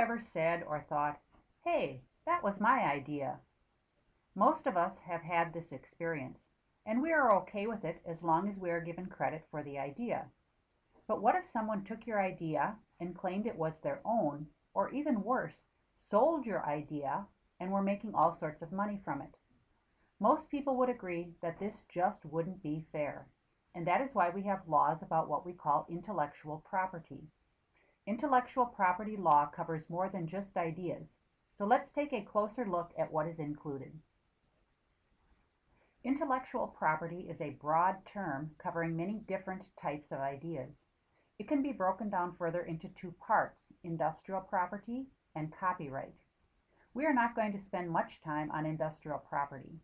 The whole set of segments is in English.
ever said or thought, "Hey, that was my idea"? Most of us have had this experience, and we are okay with it as long as we are given credit for the idea. But what if someone took your idea and claimed it was their own, or even worse, sold your idea and were making all sorts of money from it? Most people would agree that this just wouldn't be fair, and that is why we have laws about what we call intellectual property. Intellectual property law covers more than just ideas, so let's take a closer look at what is included. Intellectual property is a broad term covering many different types of ideas. It can be broken down further into two parts, industrial property and copyright. We are not going to spend much time on industrial property.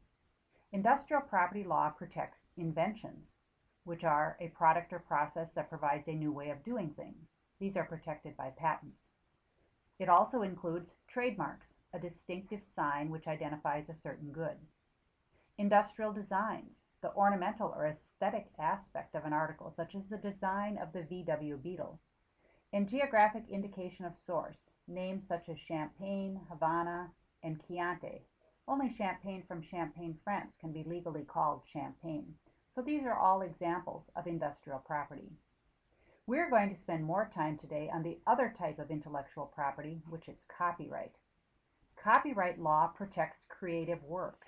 Industrial property law protects inventions, which are a product or process that provides a new way of doing things. These are protected by patents. It also includes trademarks, a distinctive sign which identifies a certain good. Industrial designs, the ornamental or aesthetic aspect of an article, such as the design of the VW Beetle. And geographic indication of source, names such as Champagne, Havana, and Chianti. Only champagne from Champagne, France can be legally called champagne. So these are all examples of industrial property. We're going to spend more time today on the other type of intellectual property, which is copyright. Copyright law protects creative works.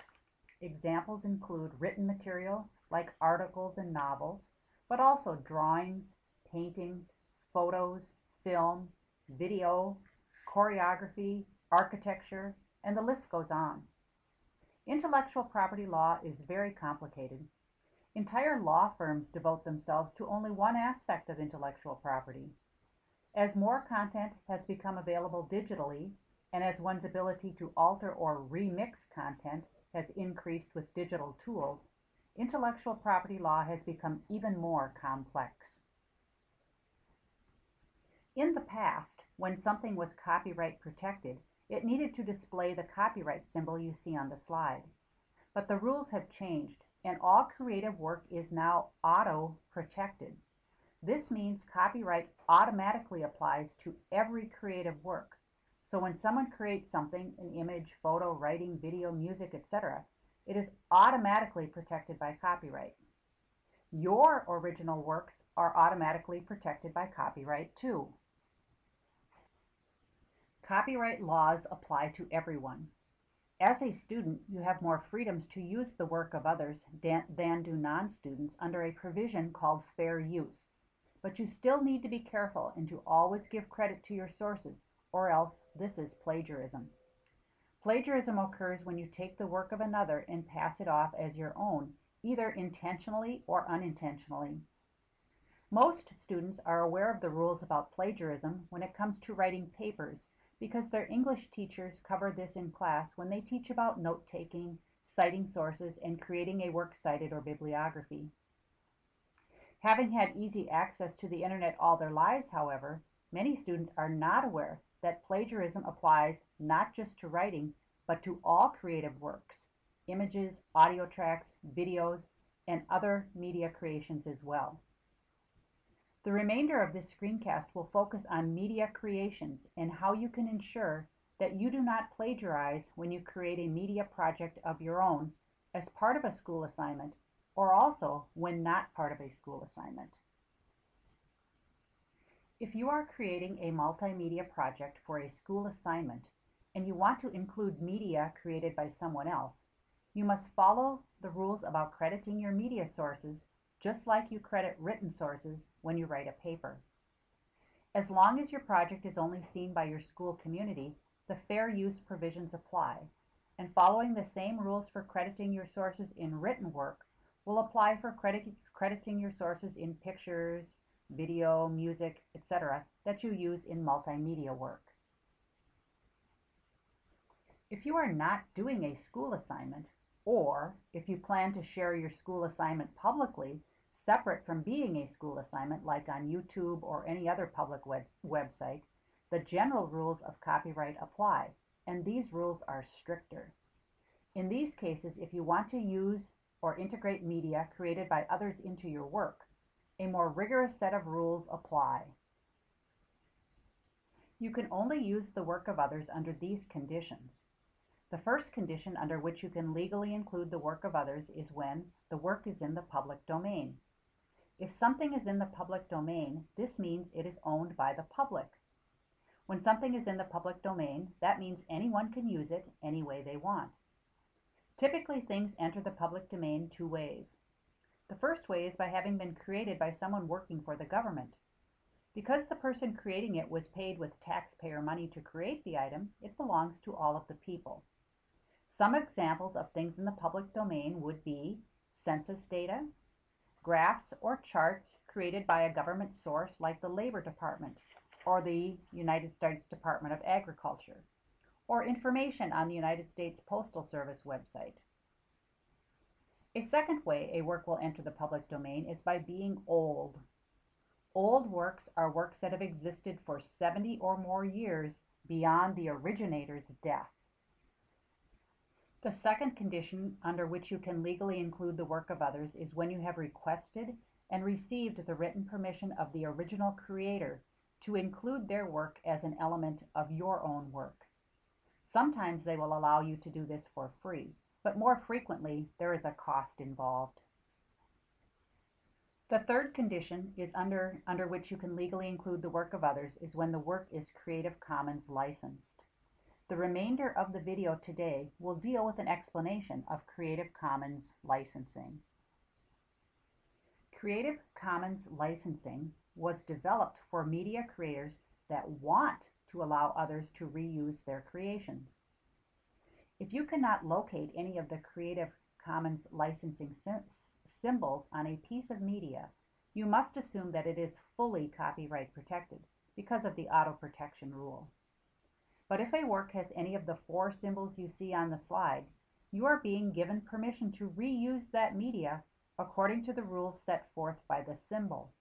Examples include written material, like articles and novels, but also drawings, paintings, photos, film, video, choreography, architecture, and the list goes on. Intellectual property law is very complicated. Entire law firms devote themselves to only one aspect of intellectual property. As more content has become available digitally, and as one's ability to alter or remix content has increased with digital tools, intellectual property law has become even more complex. In the past, when something was copyright protected, it needed to display the copyright symbol you see on the slide. But the rules have changed, and all creative work is now auto-protected. This means copyright automatically applies to every creative work. So when someone creates something, an image, photo, writing, video, music, etc., it is automatically protected by copyright. Your original works are automatically protected by copyright too. Copyright laws apply to everyone. As a student, you have more freedoms to use the work of others than do non-students under a provision called fair use. But you still need to be careful and to always give credit to your sources, or else this is plagiarism. Plagiarism occurs when you take the work of another and pass it off as your own, either intentionally or unintentionally. Most students are aware of the rules about plagiarism when it comes to writing papers, because their English teachers cover this in class when they teach about note-taking, citing sources, and creating a works cited or bibliography. Having had easy access to the internet all their lives, however, many students are not aware that plagiarism applies not just to writing, but to all creative works, images, audio tracks, videos, and other media creations as well. The remainder of this screencast will focus on media creations and how you can ensure that you do not plagiarize when you create a media project of your own as part of a school assignment, or also when not part of a school assignment. If you are creating a multimedia project for a school assignment and you want to include media created by someone else, you must follow the rules about crediting your media sources just like you credit written sources when you write a paper. As long as your project is only seen by your school community, the fair use provisions apply, and following the same rules for crediting your sources in written work will apply for crediting your sources in pictures, video, music, etc. that you use in multimedia work. If you are not doing a school assignment, or if you plan to share your school assignment publicly, separate from being a school assignment like on YouTube or any other public website, the general rules of copyright apply, and these rules are stricter. In these cases, if you want to use or integrate media created by others into your work, a more rigorous set of rules apply. You can only use the work of others under these conditions. The first condition under which you can legally include the work of others is when the work is in the public domain. If something is in the public domain, this means it is owned by the public. When something is in the public domain, that means anyone can use it any way they want. Typically, things enter the public domain two ways. The first way is by having been created by someone working for the government. Because the person creating it was paid with taxpayer money to create the item, it belongs to all of the people. Some examples of things in the public domain would be census data, graphs or charts created by a government source like the Labor Department or the United States Department of Agriculture, or information on the United States Postal Service website. A second way a work will enter the public domain is by being old. Old works are works that have existed for 70 or more years beyond the originator's death. The second condition under which you can legally include the work of others is when you have requested and received the written permission of the original creator to include their work as an element of your own work. Sometimes they will allow you to do this for free, but more frequently there is a cost involved. The third condition is under which you can legally include the work of others is when the work is Creative Commons licensed. The remainder of the video today will deal with an explanation of Creative Commons licensing. Creative Commons licensing was developed for media creators that want to allow others to reuse their creations. If you cannot locate any of the Creative Commons licensing symbols on a piece of media, you must assume that it is fully copyright protected because of the auto protection rule. But if a work has any of the 4 symbols you see on the slide, you are being given permission to reuse that media according to the rules set forth by the symbol.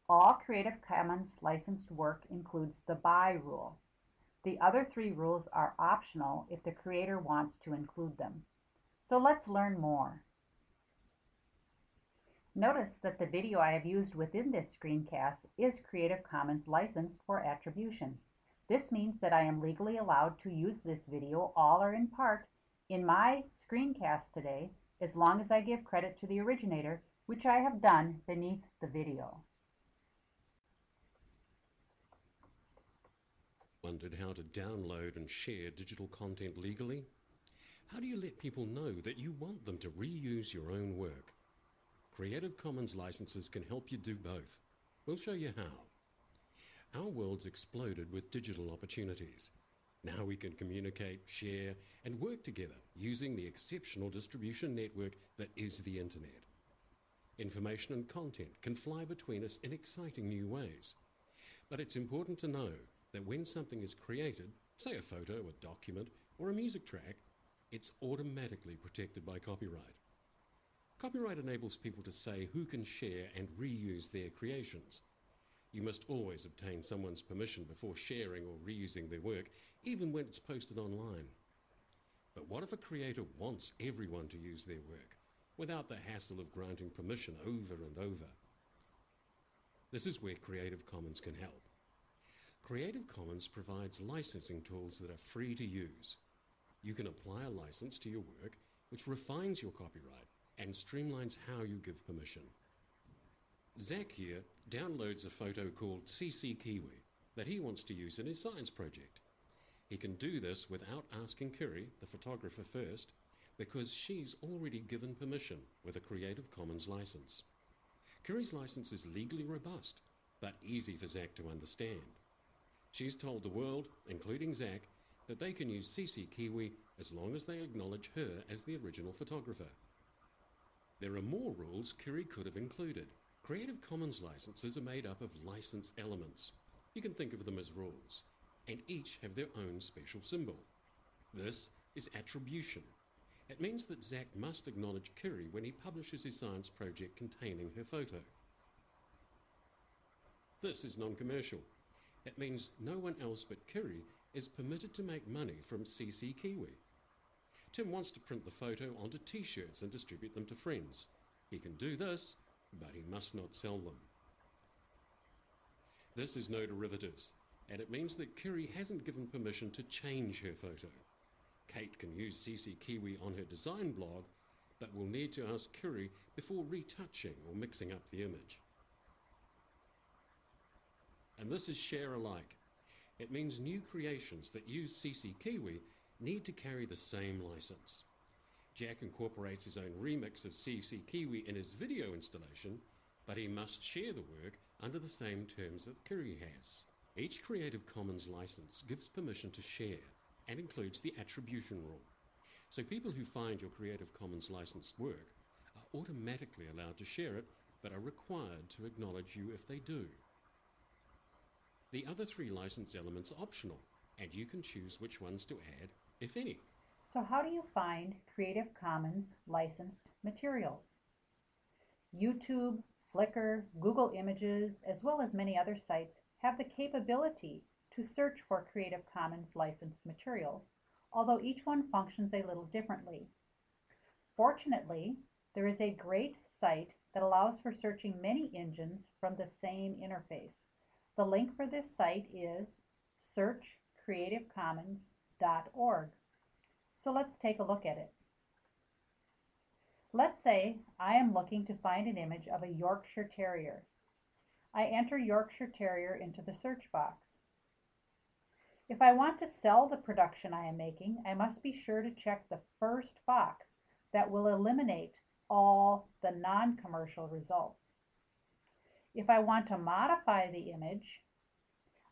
All Creative Commons licensed work includes the buy rule. The other 3 rules are optional if the creator wants to include them. So let's learn more. Notice that the video I have used within this screencast is Creative Commons licensed for attribution. This means that I am legally allowed to use this video, all or in part, in my screencast today, as long as I give credit to the originator, which I have done beneath the video. Wondered how to download and share digital content legally? How do you let people know that you want them to reuse your own work? Creative Commons licenses can help you do both. We'll show you how. Our world's exploded with digital opportunities. Now we can communicate, share, and work together using the exceptional distribution network that is the internet. Information and content can fly between us in exciting new ways. But it's important to know that when something is created, say a photo, a document, or a music track, it's automatically protected by copyright. Copyright enables people to say who can share and reuse their creations. You must always obtain someone's permission before sharing or reusing their work, even when it's posted online. But what if a creator wants everyone to use their work, without the hassle of granting permission over and over? This is where Creative Commons can help. Creative Commons provides licensing tools that are free to use. You can apply a license to your work, which refines your copyright and streamlines how you give permission. Zach here downloads a photo called CC Kiwi that he wants to use in his science project. He can do this without asking Kiri, the photographer, first, because she's already given permission with a Creative Commons license. Kiri's license is legally robust, but easy for Zach to understand. She's told the world, including Zach, that they can use CC Kiwi as long as they acknowledge her as the original photographer. There are more rules Kiri could have included. Creative Commons licenses are made up of license elements. You can think of them as rules, and each have their own special symbol. This is attribution. It means that Zach must acknowledge Kiri when he publishes his science project containing her photo. This is non-commercial. It means no one else but Kiri is permitted to make money from CC Kiwi. Tim wants to print the photo onto t-shirts and distribute them to friends. He can do this, but he must not sell them. This is no derivatives. and it means that Kiri hasn't given permission to change her photo. Kate can use CC Kiwi on her design blog, but will need to ask Kiri before retouching or mixing up the image. And this is share alike. It means new creations that use CC Kiwi need to carry the same license. Jack incorporates his own remix of CC Kiwi in his video installation, but he must share the work under the same terms that Kiri has. Each Creative Commons license gives permission to share and includes the attribution rule. So people who find your Creative Commons licensed work are automatically allowed to share it, but are required to acknowledge you if they do. The other 3 license elements are optional, and you can choose which ones to add, if any. So how do you find Creative Commons licensed materials? YouTube, Flickr, Google Images, as well as many other sites have the capability to search for Creative Commons licensed materials, although each one functions a little differently. Fortunately, there is a great site that allows for searching many engines from the same interface. The link for this site is searchcreativecommons.org. So let's take a look at it. Let's say I am looking to find an image of a Yorkshire Terrier. I enter Yorkshire Terrier into the search box. If I want to sell the production I am making, I must be sure to check the first box that will eliminate all the non-commercial results. If I want to modify the image,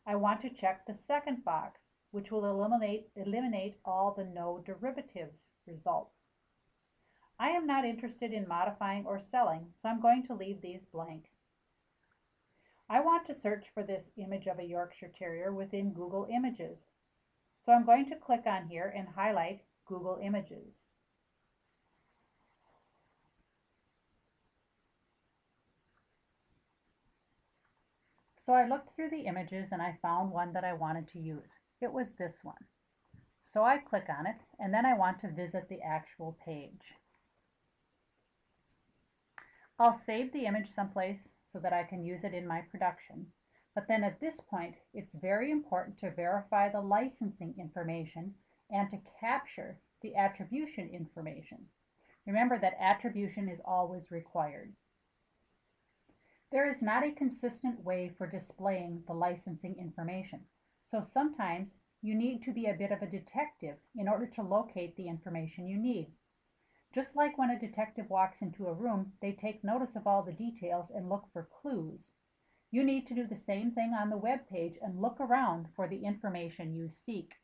I want to check the second box, which will eliminate all the no derivatives results. I am not interested in modifying or selling, so I'm going to leave these blank. I want to search for this image of a Yorkshire Terrier within Google Images. So I'm going to click on here and highlight Google Images. So I looked through the images and I found one that I wanted to use. It was this one. So I click on it and then I want to visit the actual page. I'll save the image someplace so that I can use it in my production. But then at this point, it's very important to verify the licensing information and to capture the attribution information. Remember that attribution is always required. There is not a consistent way for displaying the licensing information, so sometimes you need to be a bit of a detective in order to locate the information you need. Just like when a detective walks into a room, they take notice of all the details and look for clues. You need to do the same thing on the web page and look around for the information you seek.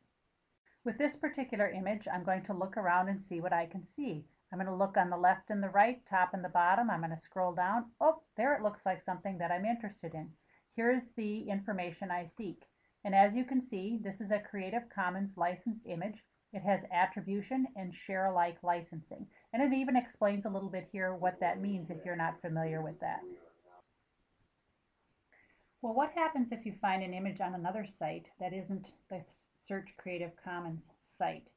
With this particular image, I'm going to look around and see what I can see. I'm going to look on the left and the right, top and the bottom. I'm going to scroll down. Oh, there it looks like something that I'm interested in. Here's the information I seek. And as you can see, this is a Creative Commons licensed image. It has attribution and share alike licensing. And it even explains a little bit here what that means if you're not familiar with that. Well, what happens if you find an image on another site that isn't the Search Creative Commons site?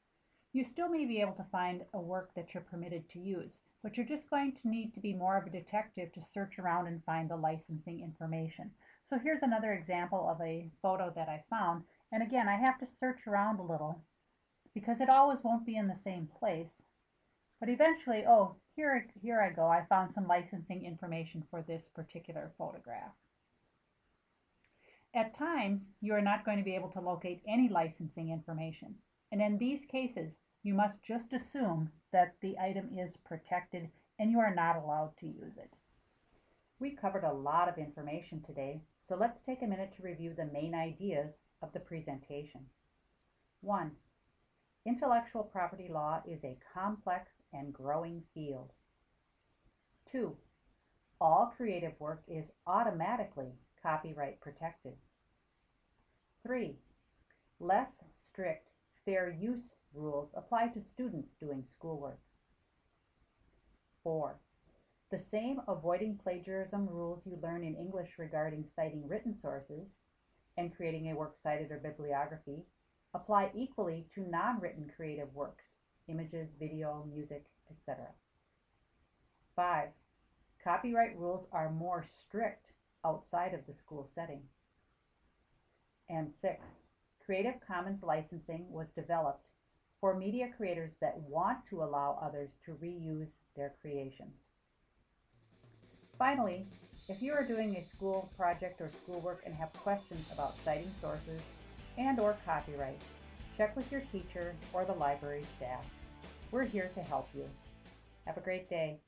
You still may be able to find a work that you're permitted to use, but you're just going to need to be more of a detective to search around and find the licensing information. So here's another example of a photo that I found. And again, I have to search around a little because it always won't be in the same place. But eventually, oh, here I go. I found some licensing information for this particular photograph. At times, you are not going to be able to locate any licensing information. And in these cases, you must just assume that the item is protected and you are not allowed to use it. We covered a lot of information today, so let's take a minute to review the main ideas of the presentation. 1. Intellectual property law is a complex and growing field. 2. All creative work is automatically copyright protected. 3. Less strict fair use rules apply to students doing schoolwork. 4. The same avoiding plagiarism rules you learn in English regarding citing written sources and creating a works cited or bibliography apply equally to non-written creative works, images, video, music, etc. 5. Copyright rules are more strict outside of the school setting. And 6, Creative Commons licensing was developed for media creators that want to allow others to reuse their creations. Finally, if you are doing a school project or schoolwork and have questions about citing sources and/or copyright, check with your teacher or the library staff. We're here to help you. Have a great day.